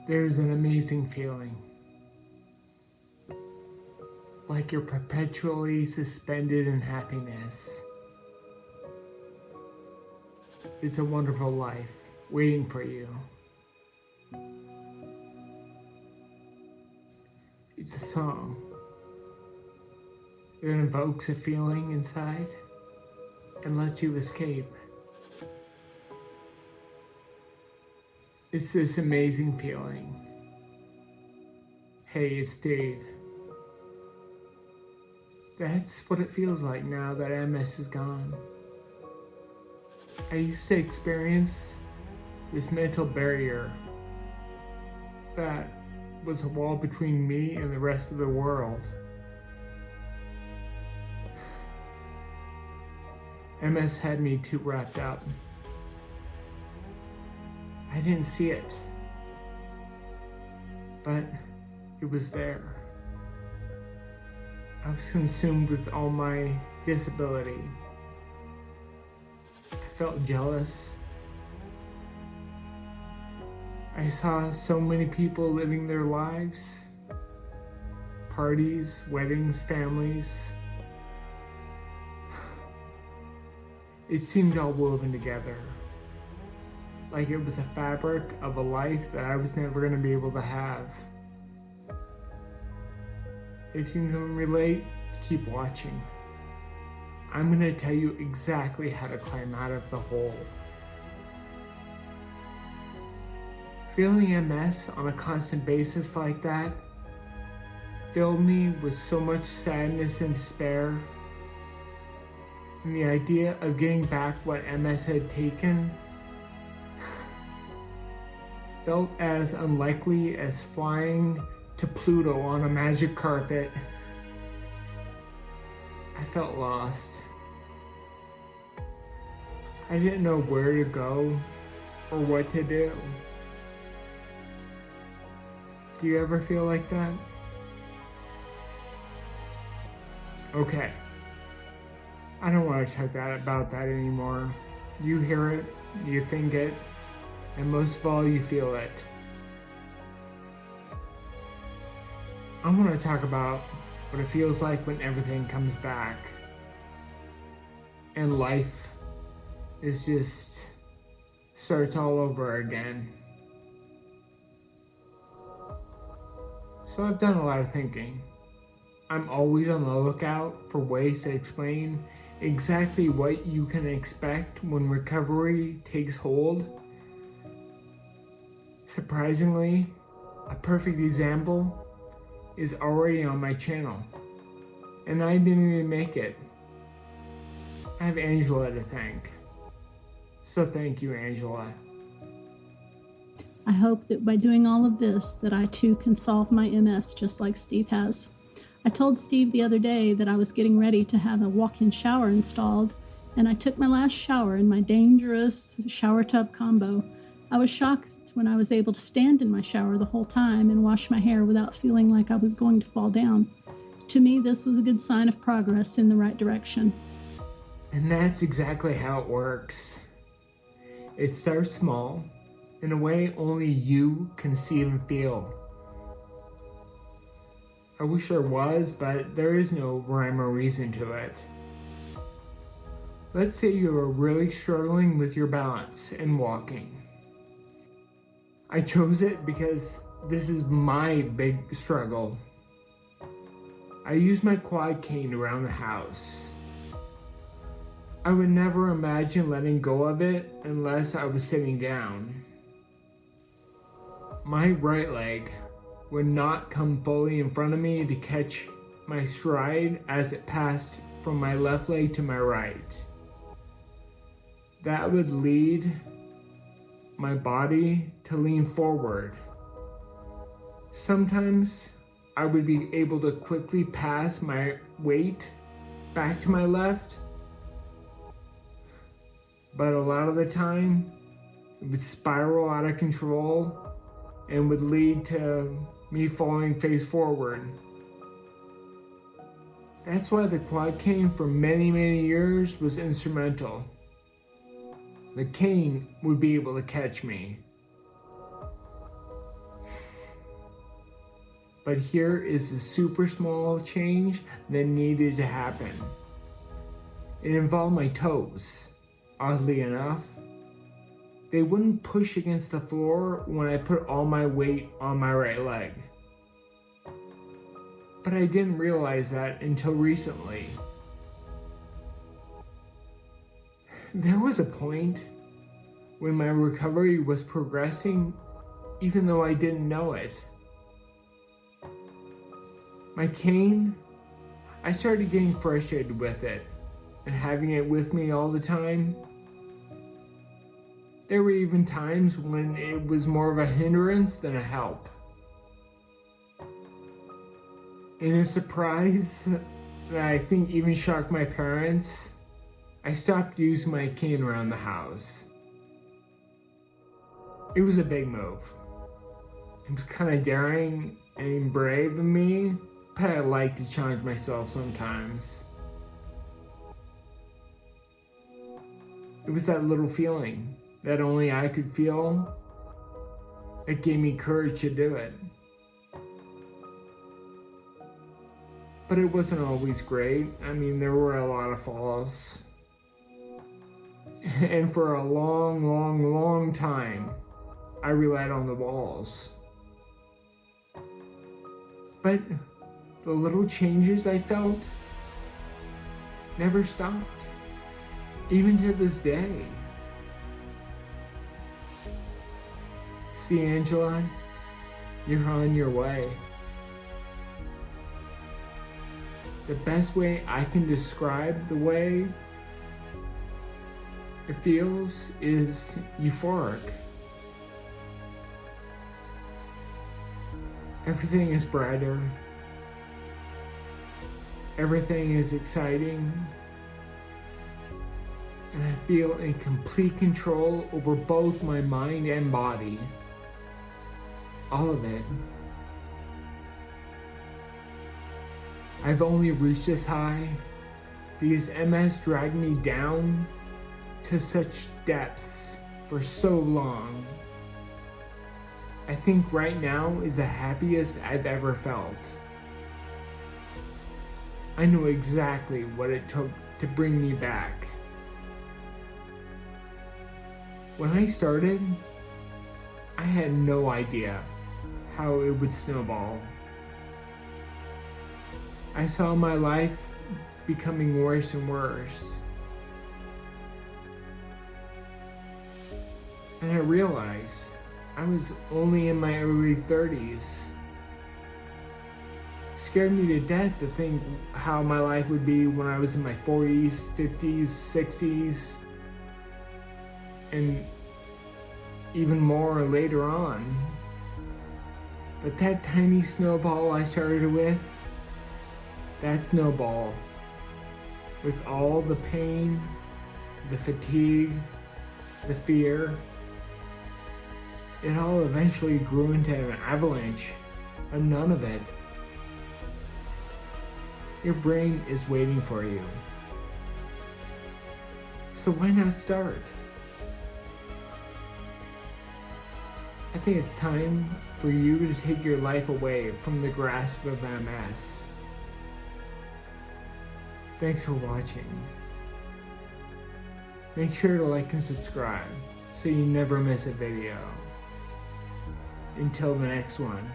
There's an amazing feeling, like you're perpetually suspended in happiness. It's a wonderful life waiting for you. It's a song. It invokes a feeling inside and lets you escape. It's this amazing feeling. Hey, it's Dave. That's what it feels like now that MS is gone. I used to experience this mental barrier that was a wall between me and the rest of the world. MS had me too wrapped up. I didn't see it, but it was there. I was consumed with all my disability. I felt jealous. I saw so many people living their lives, parties, weddings, families. It seemed all woven together, like it was a fabric of a life that I was never going to be able to have. If you can relate, keep watching. I'm going to tell you exactly how to climb out of the hole. Feeling MS on a constant basis like that filled me with so much sadness and despair. And the idea of getting back what MS had taken felt as unlikely as flying to Pluto on a magic carpet. I felt lost. I didn't know where to go or what to do. Do you ever feel like that? Okay. I don't want to talk about that anymore. You hear it, you think it, and most of all, you feel it. I want to talk about what it feels like when everything comes back and life is just starts all over again. So I've done a lot of thinking. I'm always on the lookout for ways to explain exactly what you can expect when recovery takes hold. Surprisingly, a perfect example is already on my channel, and I didn't even make it. I have Angela to thank. So thank you, Angela. I hope that by doing all of this, that I too can solve my MS just like Steve has. I told Steve the other day that I was getting ready to have a walk-in shower installed, and I took my last shower in my dangerous shower tub combo. I was shocked when I was able to stand in my shower the whole time and wash my hair without feeling like I was going to fall down. To me, this was a good sign of progress in the right direction. And that's exactly how it works. It starts small, in a way only you can see and feel. I wish there was, but there is no rhyme or reason to it. Let's say you are really struggling with your balance and walking. I chose it because this is my big struggle. I use my quad cane around the house. I would never imagine letting go of it unless I was sitting down. My right leg would not come fully in front of me to catch my stride as it passed from my left leg to my right. That would lead my body to lean forward. Sometimes I would be able to quickly pass my weight back to my left, but a lot of the time it would spiral out of control and would lead to me falling face forward. That's why the quad cane for many years was instrumental. The cane would be able to catch me. But here is a super small change that needed to happen. It involved my toes. Oddly enough, they wouldn't push against the floor when I put all my weight on my right leg. But I didn't realize that until recently. There was a point when my recovery was progressing even though I didn't know it. My cane, I started getting frustrated with it and having it with me all the time. There were even times when it was more of a hindrance than a help. In a surprise that I think even shocked my parents, I stopped using my cane around the house. It was a big move. It was kind of daring and brave of me, but I like to challenge myself sometimes. It was that little feeling that only I could feel that gave me courage to do it. But it wasn't always great. I mean, there were a lot of falls. And for a long time, I relied on the walls. But the little changes I felt never stopped, even to this day. See, Angela, you're on your way. The best way I can describe the way it feels is euphoric. Everything is brighter. Everything is exciting. And I feel in complete control over both my mind and body. All of it. I've only reached this high because MS dragged me down to such depths for so long. I think right now is the happiest I've ever felt. I know exactly what it took to bring me back. When I started, I had no idea how it would snowball. I saw my life becoming worse and worse. And I realized I was only in my early 30s. It scared me to death to think how my life would be when I was in my 40s, 50s, 60s, and even more later on. But that tiny snowball I started with, that snowball, with all the pain, the fatigue, the fear, it all eventually grew into an avalanche of none of it. Your brain is waiting for you. So why not start? I think it's time for you to take your life away from the grasp of MS. Thanks for watching. Make sure to like and subscribe so you never miss a video. Until the next one.